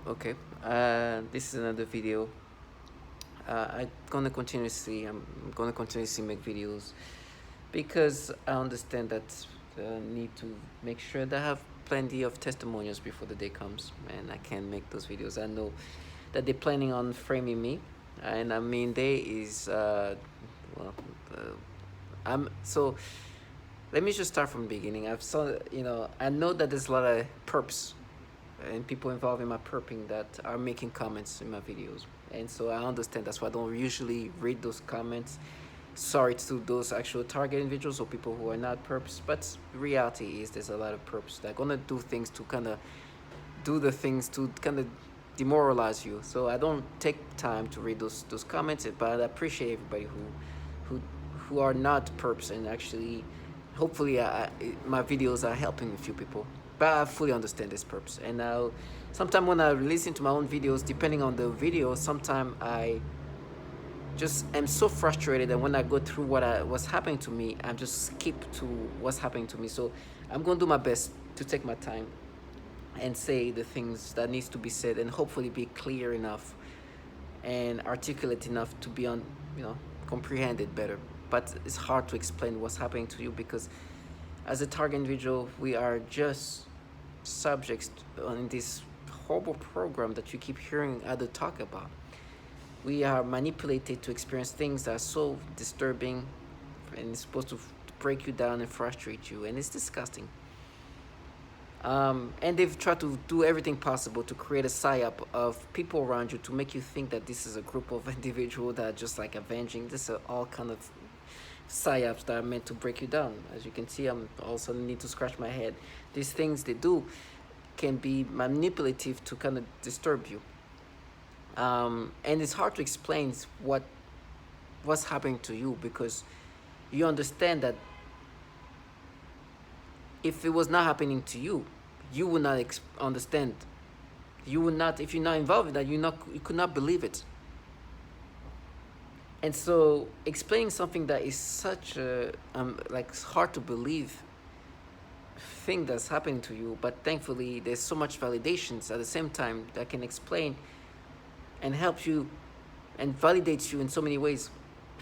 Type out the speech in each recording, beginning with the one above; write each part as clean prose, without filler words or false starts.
Okay, this is another video. I'm gonna continuously make videos because I understand that I need to make sure that I have plenty of testimonials before the day comes, and I can make those videos. I know that they're planning on framing me, and I mean, they is well, uh, I'm so. Let me just start from the beginning. I know that there's a lot of perps and people involved in my perping that are making comments in my videos, and so I understand. That's why I don't usually read those comments. Sorry to those actual target individuals or people who are not perps, but the reality is there's a lot of perps that are gonna do things to kind of do the things to kind of demoralize you. So I don't take time to read those comments, but I appreciate everybody who who are not perps and actually, hopefully, my videos are helping a few people. But I fully understand this perps, and now, sometimes when I listen to my own videos, depending on the video, sometimes I just am so frustrated, and when I go through what's happening to me, I just skip to what's happening to me. So I'm gonna do my best to take my time and say the things that needs to be said, and hopefully be clear enough and articulate enough to be you know comprehended better. But it's hard to explain what's happening to you because as a target individual, we are just subjects in this horrible program that you keep hearing other talk about. We are manipulated to experience things that are so disturbing, and it's supposed to break you down and frustrate you, and it's disgusting. And they've tried to do everything possible to create a psyop of people around you to make you think that this is a group of individuals that are just like avenging. This are all kind of psyops that are meant to break you down. As you can see, I'm also need to scratch my head. These things they do can be manipulative to kind of disturb you. And it's hard to explain what's happening to you because you understand that if it was not happening to you, you would not understand. You would not, if you're not involved in that, you could not believe it. And so, explaining something that is such a like hard to believe thing that's happening to you, but thankfully there's so much validations at the same time that can explain and help you and validates you in so many ways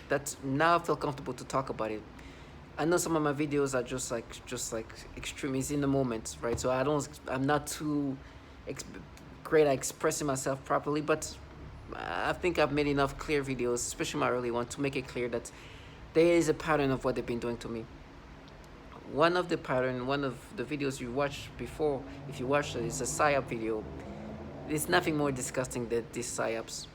that now I feel comfortable to talk about it. I know some of my videos are just like extremists in the moment, right? So I'm not too great at expressing myself properly, but I think I've made enough clear videos, especially my early one, to make it clear that there is a pattern of what they've been doing to me. One of the videos you watched before, if you watched it, is a psyop video. There's nothing more disgusting than these psyops.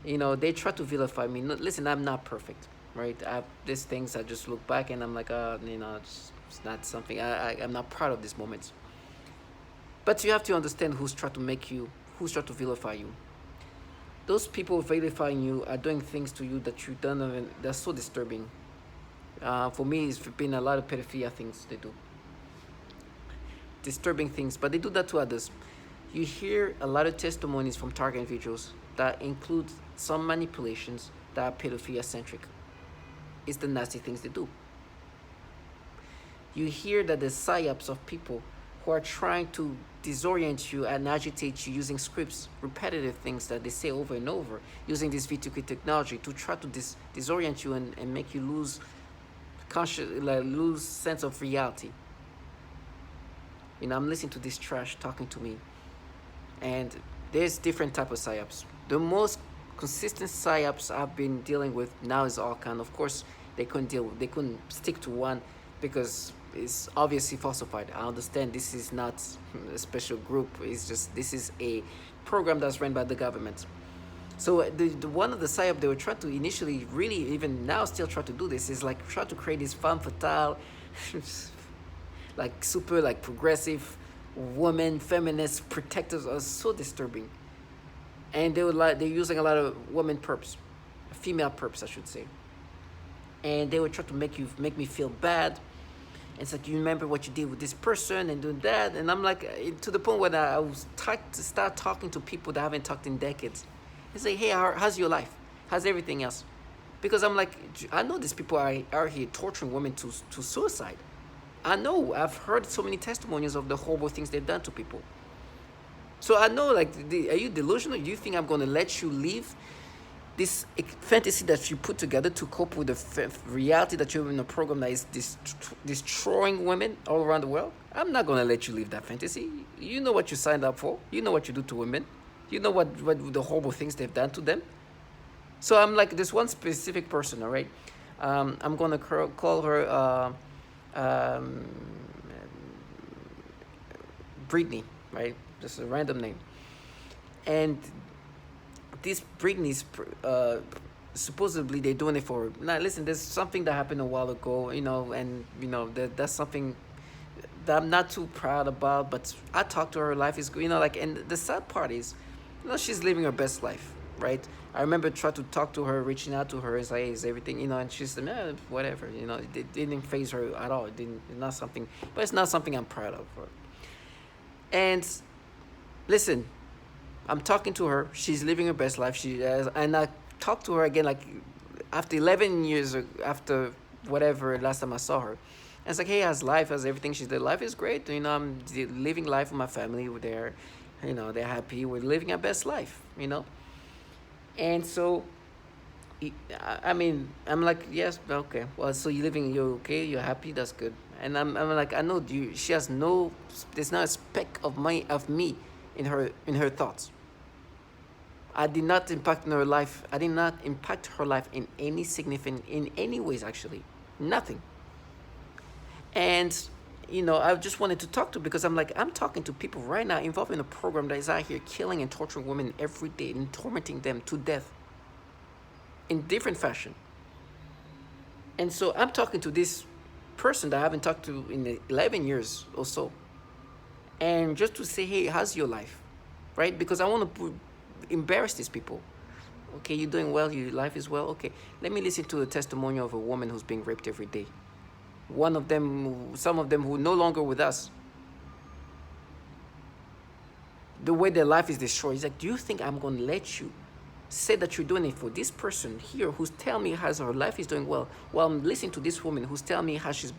They try to vilify me. No, listen, I'm not perfect, right? There's things I just look back and I'm like, it's not something. I'm not proud of this moment. But you have to understand who's trying to vilify you. Those people vilifying you are doing things to you that you don't even. They're so disturbing. For me, it's been a lot of pedophilia things they do. Disturbing things, but they do that to others. You hear a lot of testimonies from target individuals that include some manipulations that are pedophilia centric. It's the nasty things they do. You hear that the psyops of people who are trying to disorient you and agitate you using scripts, repetitive things that they say over and over, using this V2K technology to try to disorient you and make you lose lose sense of reality. I'm listening to this trash talking to me, and there's different type of psyops. The most consistent psyops I've been dealing with now is Alcan. Of course, they couldn't stick to one because it's obviously falsified. I understand this is not a special group. It's just this is a program that's run by the government. So the one of the psyop they were trying to initially, really even now still try to do this, is like try to create this femme fatale, like super like progressive woman, feminist protectors are so disturbing. And they're using a lot of women perps, female perps I should say. And they would try to make me feel bad. And it's like, you remember what you did with this person and doing that, and I'm like, to the point where I was to start talking to people that I haven't talked in decades. And say, hey, how's your life? How's everything else? Because I'm like, I know these people are here torturing women to suicide. I know, I've heard so many testimonials of the horrible things they've done to people. So I know, like, are you delusional? Do you think I'm going to let you leave this fantasy that you put together to cope with the reality that you're in a program that is destroying women all around the world? I'm not going to let you leave that fantasy. You know what you signed up for. You know what you do to women. You know what the horrible things they've done to them. So I'm like this one specific person, all right? I'm going to call her Brittany, right? Just a random name. And this Britney's supposedly they're doing it for. Now listen, there's something that happened a while ago, and that's something that I'm not too proud about. But I talked to her. Life is good, like. And the sad part is, she's living her best life, right? I remember trying to talk to her, reaching out to her, and say, hey, is everything, and she said, whatever, it didn't faze her at all. It's not something, but it's not something I'm proud of her. And listen, I'm talking to her. She's living her best life. And I talked to her again, like after 11 years, after whatever last time I saw her. And it's like, hey, how's life? How's everything? She said, life is great. I'm living life with my family. We're there. They're happy. We're living our best life. And so, I'm like, yes, okay. Well, so you're okay. You're happy. That's good. And I'm like, I know you. She has there's not a speck of me in her thoughts. I did not impact her life. I did not impact her life in any ways, actually. Nothing. And, I just wanted to talk to her because I'm talking to people right now involved in a program that is out here killing and torturing women every day and tormenting them to death in different fashion. And so I'm talking to this person that I haven't talked to in 11 years or so. And just to say, hey, how's your life? Right? Because I want to embarrass these people. Okay, you're doing well, your life is well. Okay, let me listen to a testimonial of a woman who's being raped every day. Some of them who are no longer with us. The way their life is destroyed. He's like, do you think I'm going to let you say that you're doing it for this person here who's telling me how her life is doing well, while I'm listening to this woman who's telling me how she's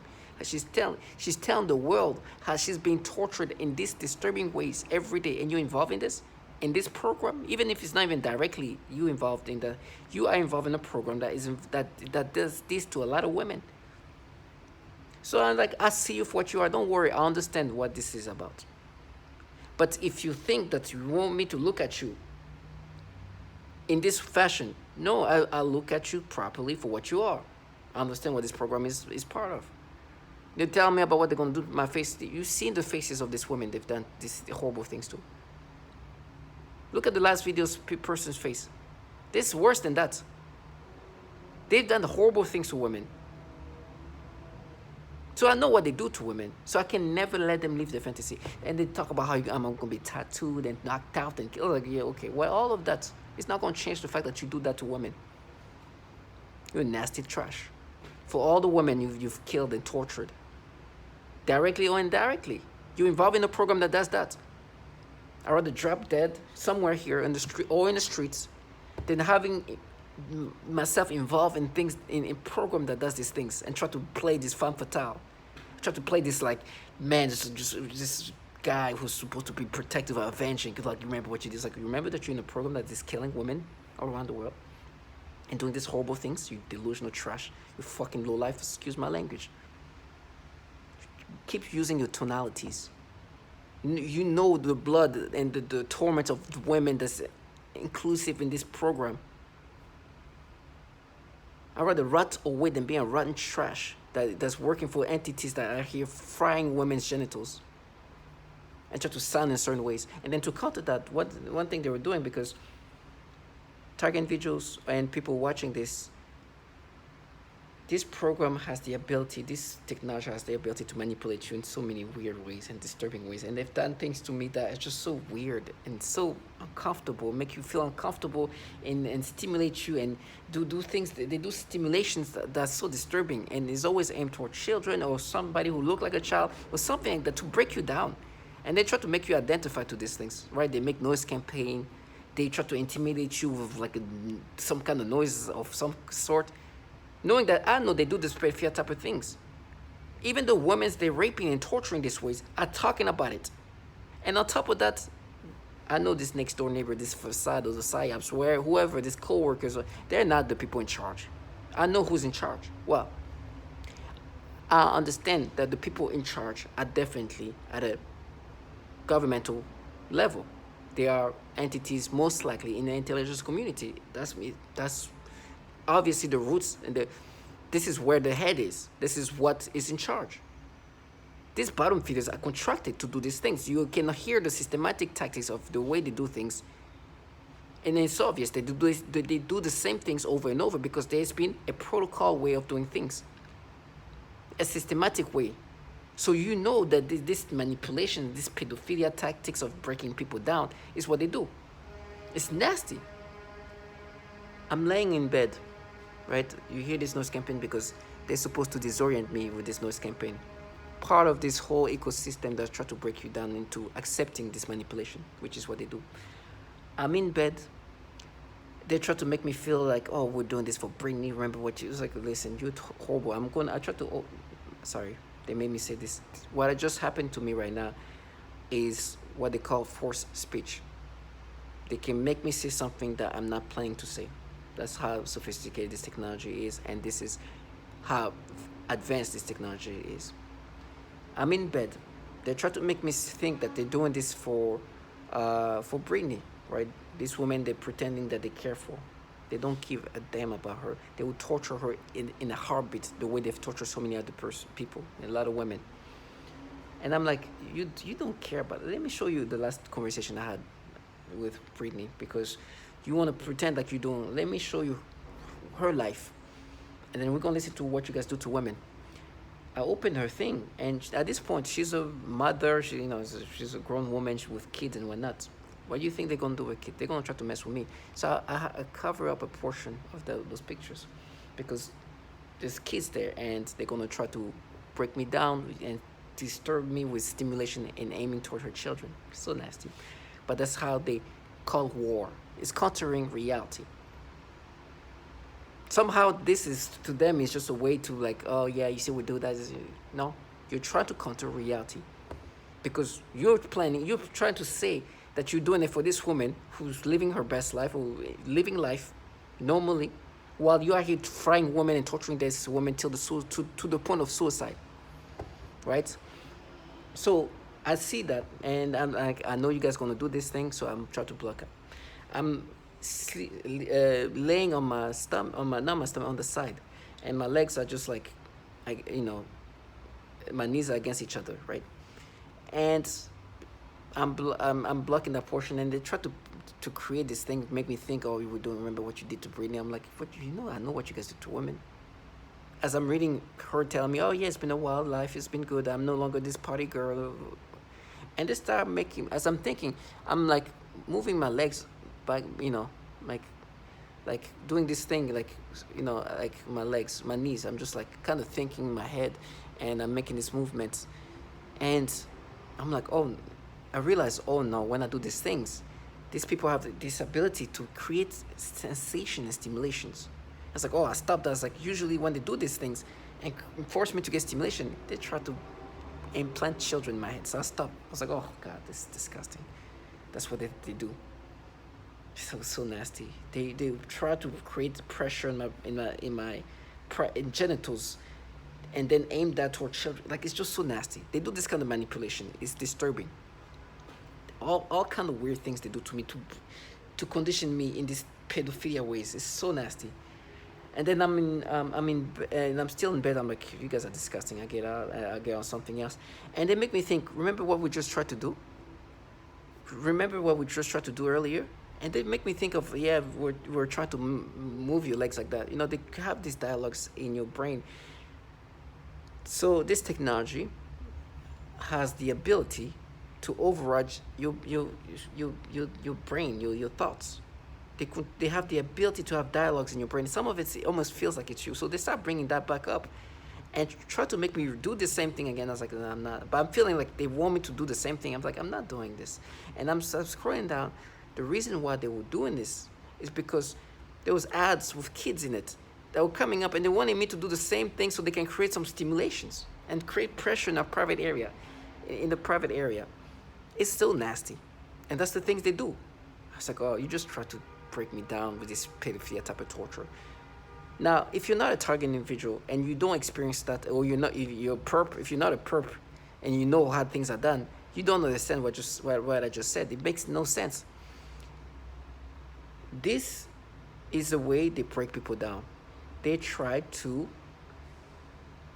telling the world how she's being tortured in these disturbing ways every day, and you're involved in this program, even if it's not even directly you involved you are involved in a program that does this to a lot of women. So I'm like, I see you for what you are. Don't worry, I understand what this is about. But if you think that you want me to look at you in this fashion, no, I'll look at you properly for what you are. I understand what this program is part of. They tell me about what they're going to do to my face. You've seen the faces of these women they've done these horrible things to. Look at the last video's person's face. This is worse than that. They've done horrible things to women. So I know what they do to women. So I can never let them live their fantasy. And they talk about how I'm going to be tattooed and knocked out and killed. Like, yeah, okay. Well, all of that is not going to change the fact that you do that to women. You're nasty trash. For all the women you've killed and tortured, directly or indirectly, you're involved in a program that does that. I'd rather drop dead somewhere here in the street or in the streets than having myself involved in things in a program that does these things and try to play this femme fatale. Try to play this like, man, this guy who's supposed to be protective or avenging. Like, you remember what you did? It's like, you remember that you're in a program that is killing women all around the world and doing these horrible things? You delusional trash. You fucking low life. Excuse my language. Keep using your tonalities. You know the blood and the torment of women that's inclusive in this program. I'd rather rot away than being a rotten trash that's working for entities that are here frying women's genitals and try to sound in certain ways. And then to counter that, one thing they were doing, because target individuals and people watching this program has the ability, this technology has the ability to manipulate you in so many weird ways and disturbing ways. And they've done things to me that are just so weird and so uncomfortable, make you feel uncomfortable and stimulate you and do things. They do stimulations that's so disturbing, and is always aimed toward children or somebody who look like a child or something like that to break you down. And they try to make you identify to these things, right? They make noise campaign. They try to intimidate you with like some kind of noise of some sort. Knowing that I know they do this fear type of things. Even the women they're raping and torturing these ways are talking about it. And on top of that, I know this next door neighbor, this facade or the psyops, where whoever, this co-workers, they're not the people in charge. I know who's in charge. Well, I understand that the people in charge are definitely at a governmental level. They are entities most likely in the intelligence community. That's me. That's obviously the roots and this is where the head is. This is what is in charge. These bottom feeders are contracted to do these things. You can hear the systematic tactics of the way they do things. And it's obvious they do the same things over and over because there's been a protocol way of doing things, a systematic way. So you know that this manipulation, this pedophilia tactics of breaking people down is what they do. It's nasty. I'm laying in bed, right? You hear this noise campaign because they're supposed to disorient me with this noise campaign. Part of this whole ecosystem that try to break you down into accepting this manipulation, which is what they do. I'm in bed. They try to make me feel like, oh, we're doing this for Britney. Remember what you was like? Listen, you're horrible. I try to. Oh, sorry, they made me say this. What just happened to me right now is what they call forced speech. They can make me say something that I'm not planning to say. That's how sophisticated this technology is, and this is how advanced this technology is. I'm in bed. They try to make me think that they're doing this for Britney, right? This woman they're pretending that they care for. They don't give a damn about her. They will torture her in a heartbeat, the way they've tortured so many other people, a lot of women. And I'm like, you don't care about it. Let me show you the last conversation I had with Britney, because you want to pretend like you don't. Let me show you her life, and then we're gonna listen to what you guys do to women. I opened her thing, and at this point, she's a mother. She's a grown woman with kids and whatnot. What do you think they're gonna do with kids? They're gonna try to mess with me. So I cover up a portion of those pictures, because there's kids there, and they're gonna try to break me down and disturb me with stimulation and aiming toward her children. So nasty, but that's how they call war. It's countering reality. Somehow this is, to them, is just a way to like, oh yeah, you see we do that. No, you're trying to counter reality, because you're trying to say that you're doing it for this woman who's living her best life, or living life normally, while you are here frying women and torturing this woman till to the point of suicide, right? So I see that, and I'm like, I know you guys gonna do this thing, so I'm trying to block it. I'm laying on my stomach, not my stomach, on the side, and my legs are just like, my knees are against each other, right? And I'm blocking that portion, and they try to create this thing, make me think, oh, you were doing, remember what you did to Britney. I'm like, what? I know what you guys did to women. As I'm reading her telling me, oh yeah, it's been a wild life, it's been good, I'm no longer this party girl, and they start making, as I'm thinking, I'm like moving my legs back, like doing this thing, like my legs, my knees. I'm just like kind of thinking in my head, and I'm making these movements, and I'm like, oh, I realize, oh no, when I do these things, these people have this ability to create sensation and stimulations. I was like, oh, I stopped. I was like, usually when they do these things and force me to get stimulation, they try to implant children in my head. So I stopped. I was like, oh God, this is disgusting. That's what they do. So nasty. They try to create pressure in my genitals, and then aim that toward children. Like, it's just so nasty. They do this kind of manipulation. It's disturbing. All kind of weird things they do to me to condition me in these pedophilia ways. It's so nasty. And then I'm still in bed. I'm like, you guys are disgusting. I get out. I get on something else, and they make me think. Remember what we just tried to do? Remember what we just tried to do earlier? And they make me think of, yeah, we're trying to move your legs like that. They have these dialogues in your brain. So this technology has the ability to override your brain, your thoughts. They have the ability to have dialogues in your brain. Some of it almost feels like it's you. So they start bringing that back up and try to make me do the same thing again. I was like, no, I'm not. But I'm feeling like they want me to do the same thing. I'm like, I'm not doing this. And I'm scrolling down. The reason why they were doing this is because there was ads with kids in it that were coming up, and they wanted me to do the same thing so they can create some stimulations and create pressure in our private area, in the private area. It's still nasty. And that's the things they do. It's like, oh, you just try to break me down with this pedophilia type of torture. Now, if you're not a target individual and you don't experience that, or if you're not a perp, and you know how things are done, you don't understand what I just said. It makes no sense. This is the way they break people down. They try to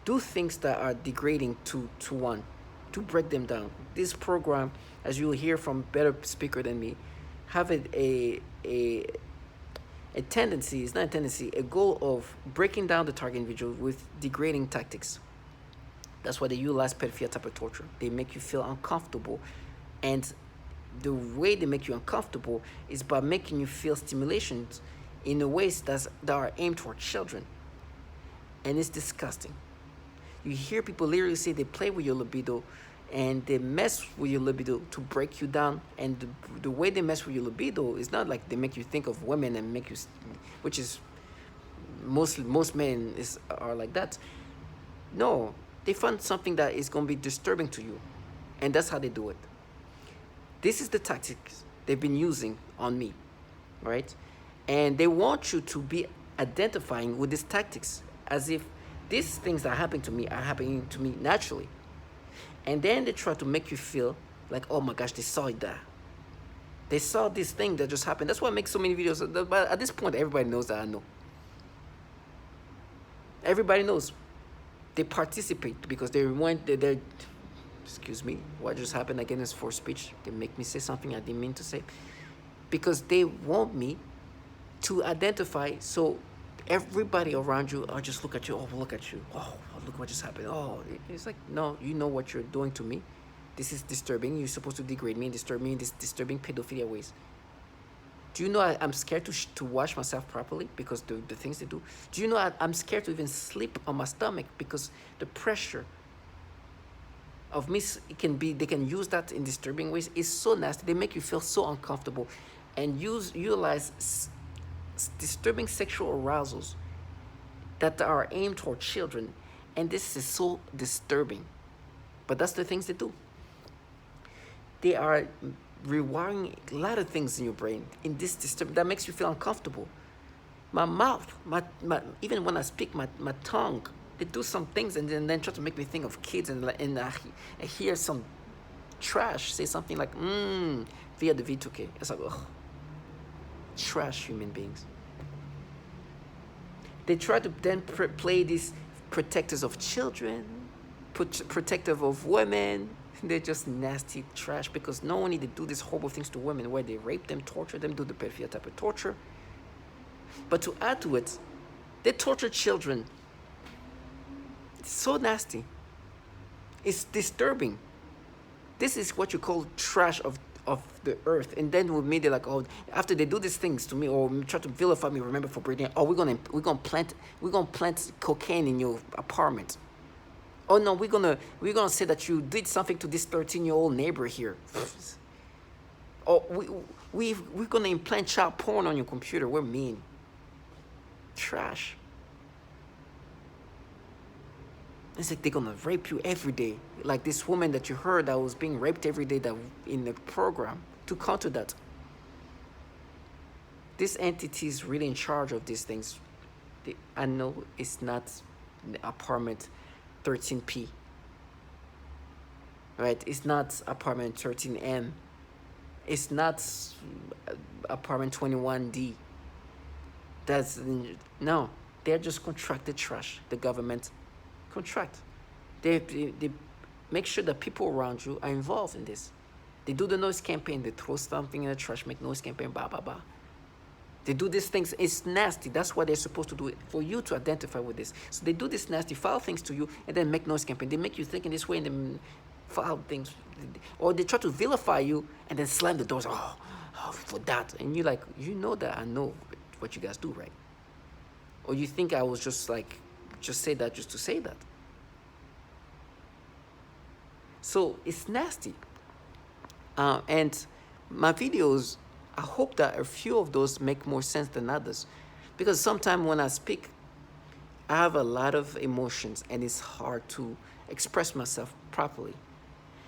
do things that are degrading to one, to break them down. This program, as you will hear from better speaker than me, have a tendency, it's not a tendency, a goal of breaking down the target individual with degrading tactics. That's why they utilize pedophilia type of torture. They make you feel uncomfortable. And the way they make you uncomfortable is by making you feel stimulations in the ways that are aimed toward children. And it's disgusting. You hear people literally say they play with your libido and they mess with your libido to break you down. And the way they mess with your libido is not like they make you think of women and make you, which is most men are like that. No, they find something that is going to be disturbing to you. And that's how they do it. This is the tactics they've been using on me, right? And they want you to be identifying with these tactics as if these things that are happening to me are happening to me naturally. And then they try to make you feel like, oh my gosh, they saw it there. They saw this thing that just happened. That's why I make so many videos. But at this point, everybody knows that I know. Everybody knows. They participate because they're excuse me, what just happened again is for speech. They make me say something I didn't mean to say. Because they want me to identify, so everybody around you are just look at you, oh, look at you, oh, look what just happened. Oh, it's like, no, you know what you're doing to me. This is disturbing. You're supposed to degrade me and disturb me in these disturbing pedophilia ways. Do you know I'm scared to wash myself properly because the things they do? Do you know I'm scared to even sleep on my stomach because the pressure of me, they can use that in disturbing ways. It's so nasty. They make you feel so uncomfortable and utilize disturbing sexual arousals that are aimed toward children. And this is so disturbing. But that's the things they do. They are rewiring a lot of things in your brain in this that makes you feel uncomfortable. My mouth, even when I speak, my tongue, they do some things and then try to make me think of kids and I hear some trash say something like via the V2K. It's like, ugh, trash human beings. They try to then play these protectors of children, protective of women. They're just nasty trash because not only they do these horrible things to women where they rape them, torture them, do the pedophilia type of torture, but to add to it, they torture children. It's so nasty. It's disturbing. This is what you call trash of the earth. And then with me, they're like, oh, after they do these things to me or try to vilify me, remember for breathing, oh, we're gonna plant cocaine in your apartment. Oh no, we're gonna say that you did something to this 13-year-old neighbor here. Oh, we're gonna implant child porn on your computer. We're mean. Trash. It's like they're gonna rape you every day. Like this woman that you heard that was being raped every day that in the program. To counter that, this entity is really in charge of these things. I know it's not apartment 13P. Right? It's not apartment 13M. It's not apartment 21D. No. They're just contracted trash. The government contract. They make sure that people around you are involved in this. They do the noise campaign. They throw something in the trash, make noise campaign, blah, blah, blah. They do these things. It's nasty. That's why they're supposed to do it, for you to identify with this. So they do this nasty, foul things to you, and then make noise campaign. They make you think in this way and then foul things. Or they try to vilify you and then slam the doors. Oh, for that. And you're like, you know that I know what you guys do, right? Or you think I was just say that just to say that. So it's nasty. And my videos, I hope that a few of those make more sense than others. Because sometimes when I speak, I have a lot of emotions and it's hard to express myself properly.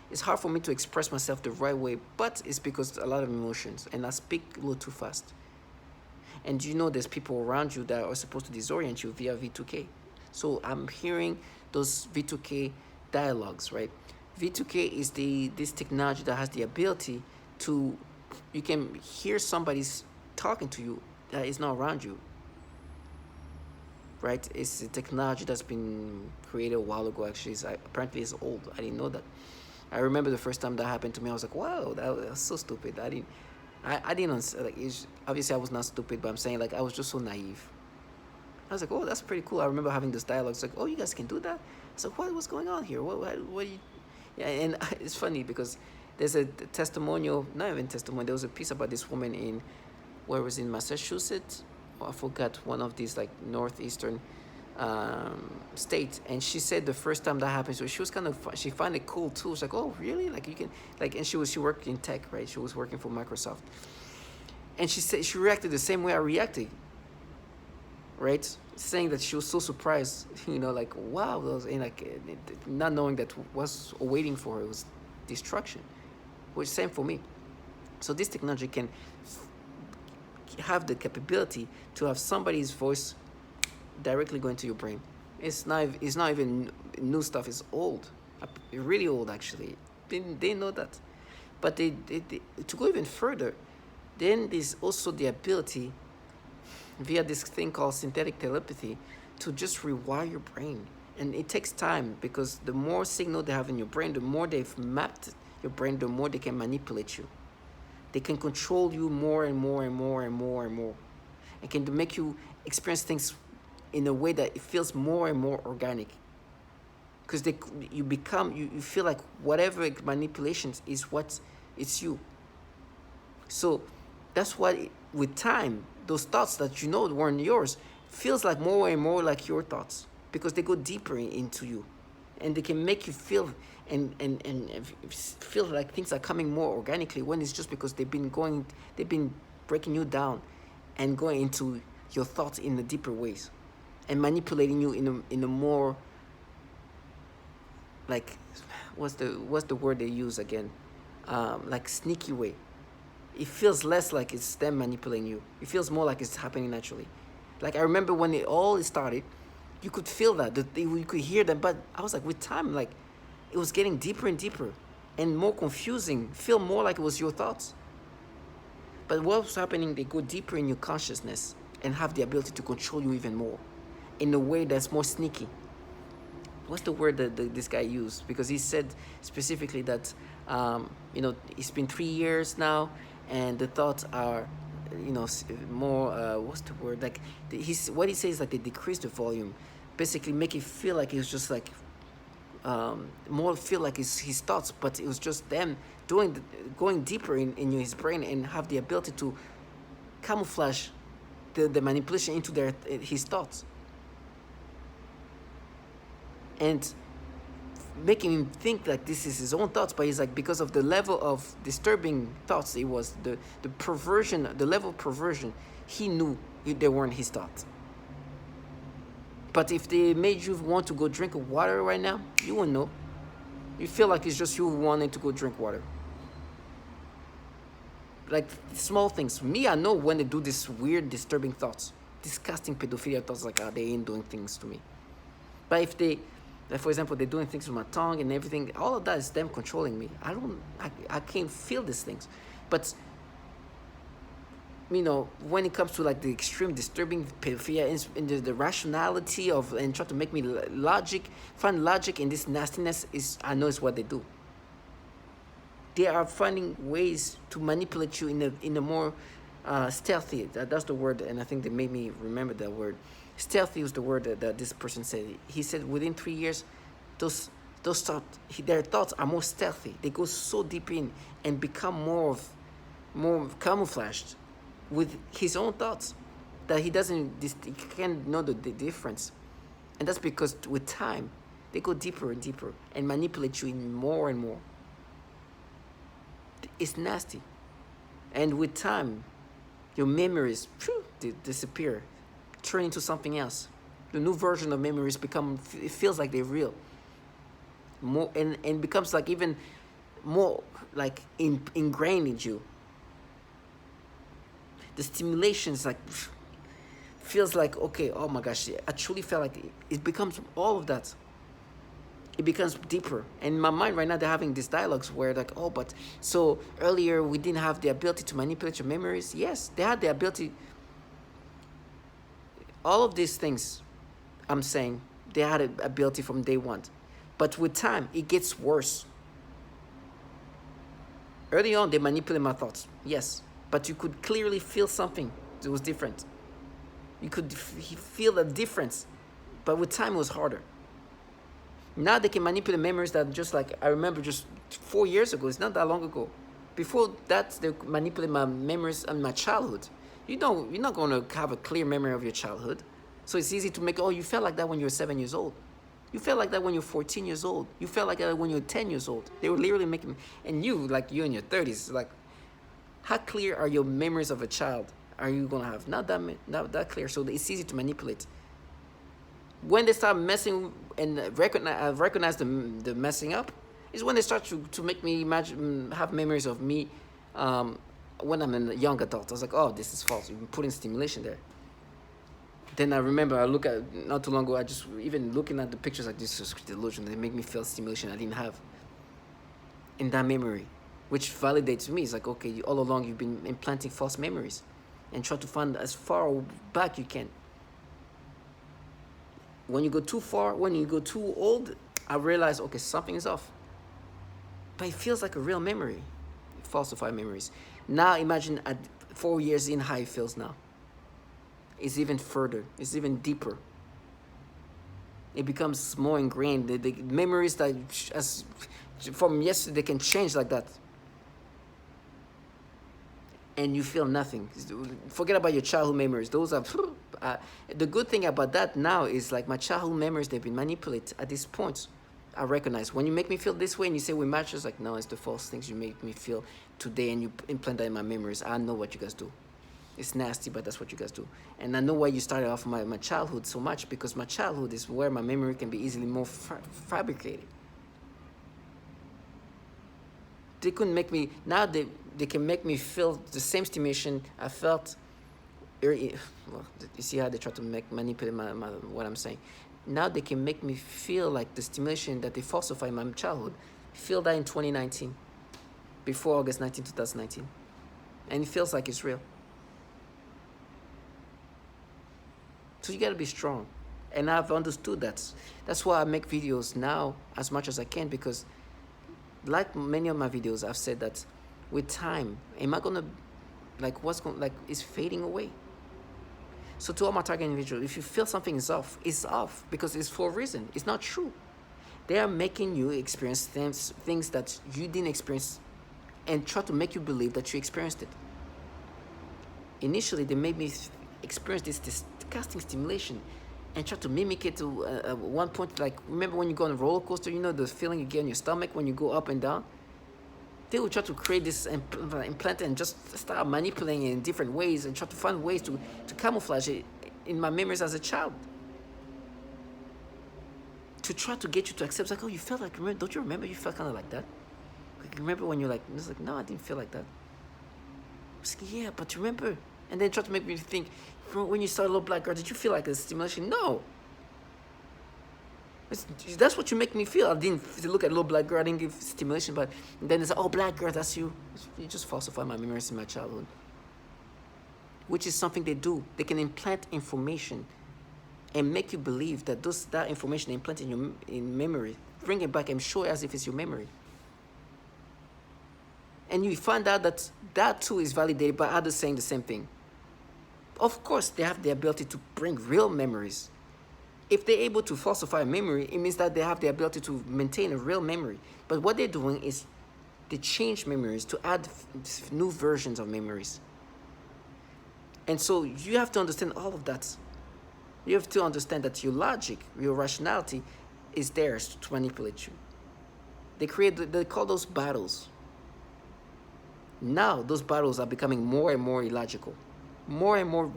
It's hard for me to express myself the right way, but it's because a lot of emotions, and I speak a little too fast. And you know, there's people around you that are supposed to disorient you via V2K. So I'm hearing those V2K dialogues, right? V2K is this technology that has the ability to, you can hear somebody's talking to you that is not around you, right? It's a technology that's been created a while ago. Actually, apparently it's old. I didn't know that. I remember the first time that happened to me. I was like, wow, that was so stupid. I didn't like. Obviously, I was not stupid, but I'm saying like I was just so naive. I was like, oh, that's pretty cool. I remember having this dialogue. It's like, oh, you guys can do that. It's like, what's going on here? What do you? Yeah, and it's funny because there's a testimonial, not even testimonial. There was a piece about this woman in, where was it, in Massachusetts? Oh, I forgot, one of these like northeastern state, and she said the first time that happened, so she was kind of, she found it cool too. It's like, oh really, like you can, like, and she worked in tech, right? She was working for Microsoft, and she said she reacted the same way I reacted, right? Saying that she was so surprised, like wow, those, and like not knowing that was awaiting for her was destruction, which same for me. So this technology can have the capability to have somebody's voice directly going to your brain. It's not even new stuff. It's old, really old actually. They know that, but they to go even further, then there's also the ability via this thing called synthetic telepathy to just rewire your brain. And it takes time because the more signal they have in your brain, the more they've mapped your brain, the more they can manipulate you. They can control you more and more and more and more and more. And can make you experience things in a way that it feels more and more organic. Because you feel like whatever manipulations is what it's you. So that's why with time, those thoughts that weren't yours feels like more and more like your thoughts because they go deeper into you, and they can make you feel and feel like things are coming more organically when it's just because they've been breaking you down and going into your thoughts in the deeper ways and manipulating you in a more, like, what's the word they use again, like sneaky way. It feels less like it's them manipulating you. It feels more like it's happening naturally. Like I remember when it all started, you could feel that you could hear them, but I was like, with time, like it was getting deeper and deeper and more confusing, feel more like it was your thoughts. But what was happening, they go deeper in your consciousness and have the ability to control you even more in a way that's more sneaky. What's the word that this guy used? Because he said specifically that, it's been 3 years now, and the thoughts are, more, what's the word? Like, what he says, like they decrease the volume, basically make it feel like it's just like, more feel like it's his thoughts, but it was just them going deeper in his brain and have the ability to camouflage the manipulation into his thoughts. And making him think like this is his own thoughts, but he's like, because of the level of disturbing thoughts, it was the perversion, the level of perversion, he knew they weren't his thoughts. But if they made you want to go drink water right now, you wouldn't know. You feel like it's just you wanting to go drink water. Like small things. Me, I know when they do this weird, disturbing thoughts, disgusting pedophilia thoughts, like, they ain't doing things to me. But if they, like for example, they're doing things with my tongue and everything, all of that is them controlling me. I can't feel these things. But, when it comes to like the extreme disturbing pedophilia and the rationality of, and try to make me find logic in this nastiness, I know it's what they do. They are finding ways to manipulate you in a more stealthy. That's the word, and I think they made me remember that word. Stealthy was the word that this person said. He said within 3 years, those thoughts, their thoughts are more stealthy. They go so deep in and become more camouflaged with his own thoughts that he can't know the difference. And that's because with time, they go deeper and deeper and manipulate you in more and more. It's nasty. And with time, your memories they disappear, turn into something else. The new version of memories it feels like they're real. More and becomes like even more like ingrained in you. The stimulation is like feels like, okay, oh my gosh, I truly felt like it becomes all of that. It becomes deeper. And in my mind right now, they're having these dialogues where like, oh, but so earlier we didn't have the ability to manipulate your memories. Yes, they had the ability. All of these things, I'm saying, they had an ability from day one. But with time, it gets worse. Early on, they manipulated my thoughts. Yes, but you could clearly feel something that was different. You could feel a difference. But with time, it was harder. Now they can manipulate memories that just like I remember just 4 years ago. It's not that long ago. Before that, they manipulate my memories and my childhood. You're not going to have a clear memory of your childhood. So it's easy to make, oh, you felt like that when you were 7 years old. You felt like that when you're 14 years old. You felt like that when you're 10 years old. They were literally making, and you in your 30s, like, how clear are your memories of a child? Are you going to have? Not that clear. So it's easy to manipulate. When they start messing and recognize the messing up, is when they start to make me imagine, have memories of me when I'm a young adult. I was like, oh, this is false. You've been putting stimulation there. Then I remember I look at, not too long ago, I just, even looking at the pictures like this is delusion. They make me feel stimulation I didn't have in that memory, which validates me. It's like, okay, all along you've been implanting false memories and try to find as far back you can. When you go too far, when you go too old, I realize, okay, something is off. But it feels like a real memory, falsified memories. Now imagine at 4 years in how it feels now. It's even further, it's even deeper. It becomes more ingrained. The memories that as from yesterday can change like that. And you feel nothing. Forget about your childhood memories. Those are the good thing about that now is like my childhood memories, they've been manipulated at this point. I recognize when you make me feel this way and you say we match, it's like, no, it's the false things you make me feel today and you implant that in my memories. I know what you guys do. It's nasty, but that's what you guys do. And I know why you started off my childhood so much, because my childhood is where my memory can be easily more fabricated. They couldn't make me, now they can make me feel the same stimulation I felt. Well, you see how they try to manipulate what I'm saying. Now they can make me feel like the stimulation that they falsify in my childhood. Feel that in 2019, before August 19, 2019. And it feels like it's real. So you gotta be strong. And I've understood that. That's why I make videos now as much as I can, because like many of my videos, I've said that with time, am I gonna, like, what's going, like, it's fading away. So to all my target individuals, if you feel something is off, it's off because it's for a reason. It's not true. They are making you experience things that you didn't experience and try to make you believe that you experienced it. Initially, they made me experience this disgusting stimulation and try to mimic it to one point. Like, remember when you go on a roller coaster, you know the feeling you get in your stomach when you go up and down? They will try to create this implant and just start manipulating it in different ways and try to find ways to camouflage it in my memories as a child. To try to get you to accept, like, oh, you felt like, remember, don't you remember you felt kind of like that? Like, remember when you're like, it's like, no, I didn't feel like that. It's like, yeah, but remember? And then try to make me think, when you saw a little black girl, did you feel like a stimulation? No. That's what you make me feel. I didn't look at a little black girl, I didn't give stimulation, but then it's like, oh, black girl, that's you. You just falsify my memories in my childhood. Which is something they do. They can implant information and make you believe that that information implanted in memory, bring it back and show it as if it's your memory. And you find out that that too is validated by others saying the same thing. Of course, they have the ability to bring real memories. If they're able to falsify a memory, it means that they have the ability to maintain a real memory. But what they're doing is they change memories to add new versions of memories. And so you have to understand all of that. You have to understand that your logic, your rationality is theirs to manipulate you. They call those battles. Now those battles are becoming more and more illogical. More and more,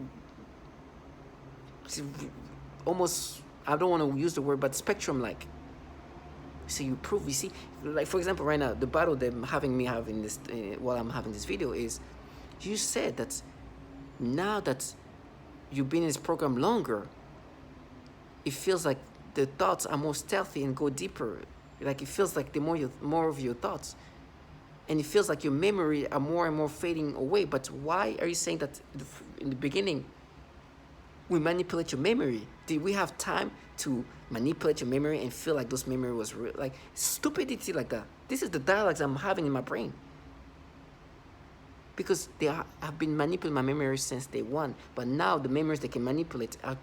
almost, I don't want to use the word, but spectrum-like. So you prove, you see, like for example, right now, the battle they're having me having this while I'm having this video is, you said that now that you've been in this program longer, it feels like the thoughts are more stealthy and go deeper. Like it feels like the more of your thoughts, and it feels like your memory are more and more fading away. But why are you saying that in the beginning we manipulate your memory? Did we have time to manipulate your memory and feel like those memory was real? Like stupidity like that. This is the dialogues I'm having in my brain. Because they have been manipulating my memory since day one. But now the memories they can manipulate are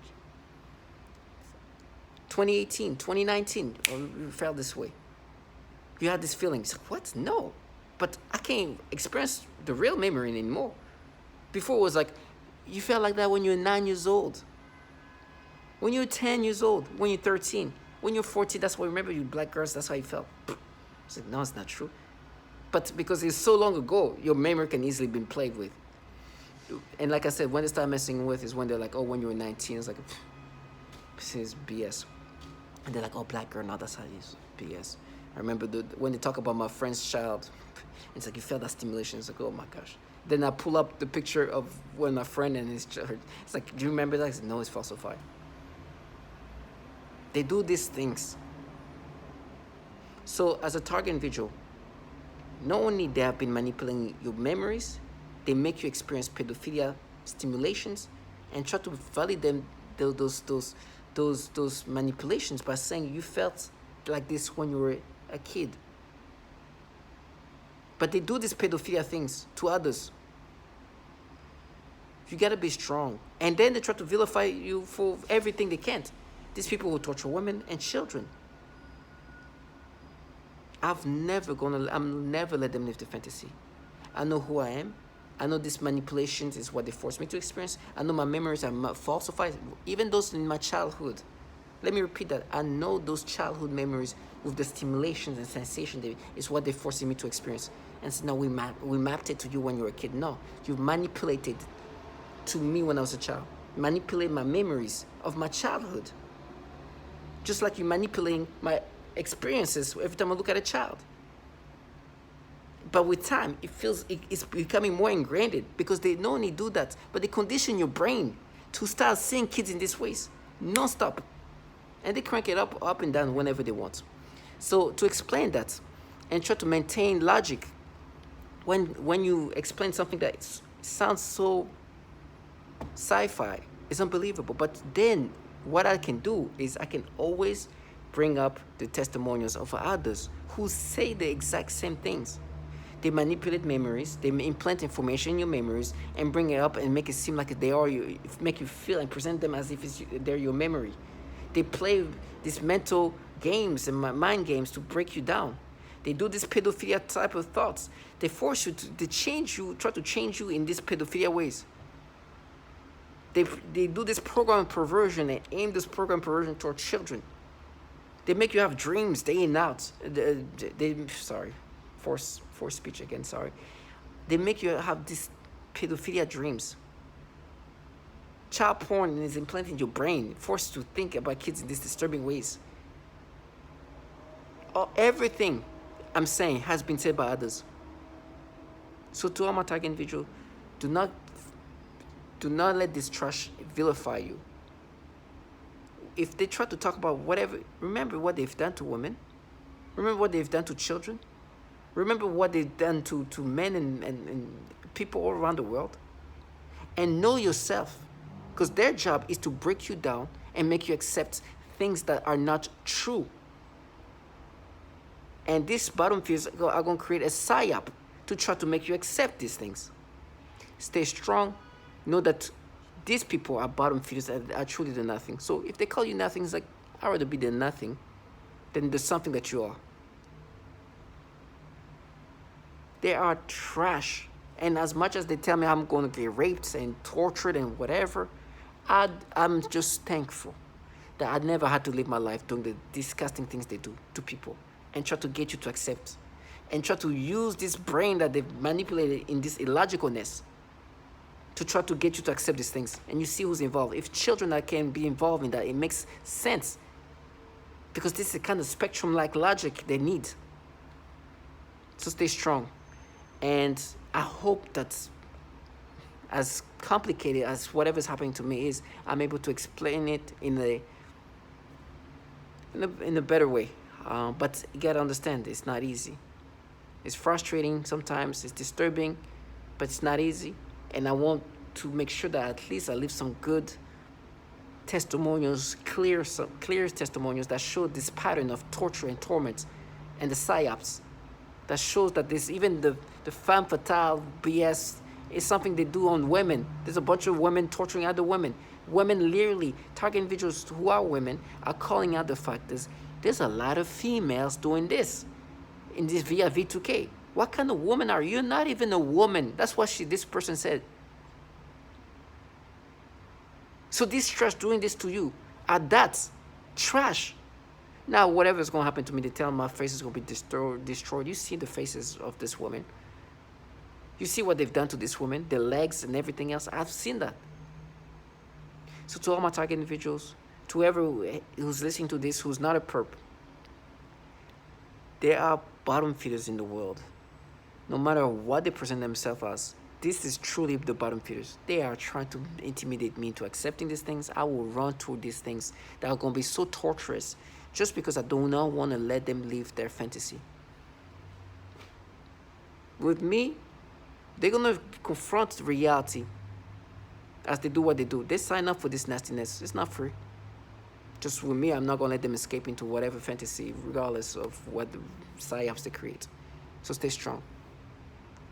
2018, 2019, or you felt this way. You had this feeling. It's like, what? No. But I can't experience the real memory anymore. Before it was like, you felt like that when you were 9 years old. When you were 10 years old. When you're 13. When you're 14, that's what you remember, you black girls, that's how you felt. It's like, no, it's not true. But because it's so long ago, your memory can easily be played with. And like I said, when they start messing with is when they're like, oh, when you were 19, it's like, this is BS. And they're like, oh, black girl, no, that's how it is, BS. I remember when they talk about my friend's child, it's like, you felt that stimulation. It's like, oh my gosh. Then I pull up the picture of when my friend and his child, it's like, do you remember that? I said, no, it's falsified. They do these things. So as a target individual, not only they have been manipulating your memories, they make you experience pedophilia stimulations and try to validate them those manipulations by saying you felt like this when you were a kid. But they do these pedophilia things to others. You gotta be strong. And then they try to vilify you for everything they can't. These people who torture women and children. I'm never let them live the fantasy. I know who I am. I know these manipulations is what they force me to experience. I know my memories are falsified, even those in my childhood. Let me repeat that. I know those childhood memories with the stimulations and sensation is what they're forcing me to experience. And so now we mapped it to you when you were a kid. No, you've manipulated to me when I was a child. Manipulate my memories of my childhood. Just like you manipulating my experiences every time I look at a child. But with time, it's becoming more ingrained because they not only do that, but they condition your brain to start seeing kids in these ways, non-stop. And they crank it up and down whenever they want. So to explain that and try to maintain logic, when you explain something that sounds so sci-fi, it's unbelievable. But then what I can do is I can always bring up the testimonials of others who say the exact same things. They manipulate memories, they implant information in your memories and bring it up and make it seem like they are you, make you feel and present them as if they're your memory. They play these mental games and mind games to break you down. They do this pedophilia type of thoughts. They force you to change you, try to change you in these pedophilia ways. They do this program perversion and aim this program perversion toward children. They make you have dreams day and out. Force speech again, sorry. They make you have these pedophilia dreams. Child porn is implanted in your brain, forced to think about kids in these disturbing ways. Everything I'm saying has been said by others. So to all my target individual, do not let this trash vilify you. If they try to talk about whatever, remember what they've done to women. Remember what they've done to children. Remember what they've done to men and people all around the world. And know yourself. Because their job is to break you down and make you accept things that are not true. And these bottom feeders are going to create a psyop to try to make you accept these things. Stay strong. Know that these people are bottom feeders that are truly the nothing. So if they call you nothing, it's like, I'd rather be the nothing than the something that you are. They are trash. And as much as they tell me I'm going to get raped and tortured and whatever, I'm just thankful that I never had to live my life doing the disgusting things they do to people and try to get you to accept and try to use this brain that they've manipulated in this illogicalness to try to get you to accept these things. And you see who's involved. If children that can be involved in that, it makes sense. because this is the kind of spectrum like logic they need. So stay strong. And I hope that, as complicated as whatever's happening to me is, I'm able to explain it in a better way. But you gotta understand, it's not easy. It's frustrating sometimes, it's disturbing, but it's not easy. And I want to make sure that at least I leave some good testimonials, clear testimonials that show this pattern of torture and torment and the psyops, that shows that this, even the femme fatale BS is something they do on women. There's a bunch of women torturing other women. Women literally, target individuals who are women, are calling out the fact that there's a lot of females doing this in this via V2K. What kind of woman are you? You're not even a woman. That's what this person said. So this trash doing this to you are that trash. Now, whatever's going to happen to me, they tell my face is going to be destroyed. You see the faces of this woman. You see what they've done to this woman, the legs and everything else. I've seen that. So to all my target individuals, to whoever who's listening to this, who's not a perp, there are bottom feeders in the world. No matter what they present themselves as, this is truly the bottom feeders. They are trying to intimidate me into accepting these things. I will run through these things that are going to be so torturous just because I do not want to let them live their fantasy. With me, they're going to confront reality as they do what they do. They sign up for this nastiness. It's not free. Just with me, I'm not going to let them escape into whatever fantasy, regardless of what the psyops they create. So stay strong.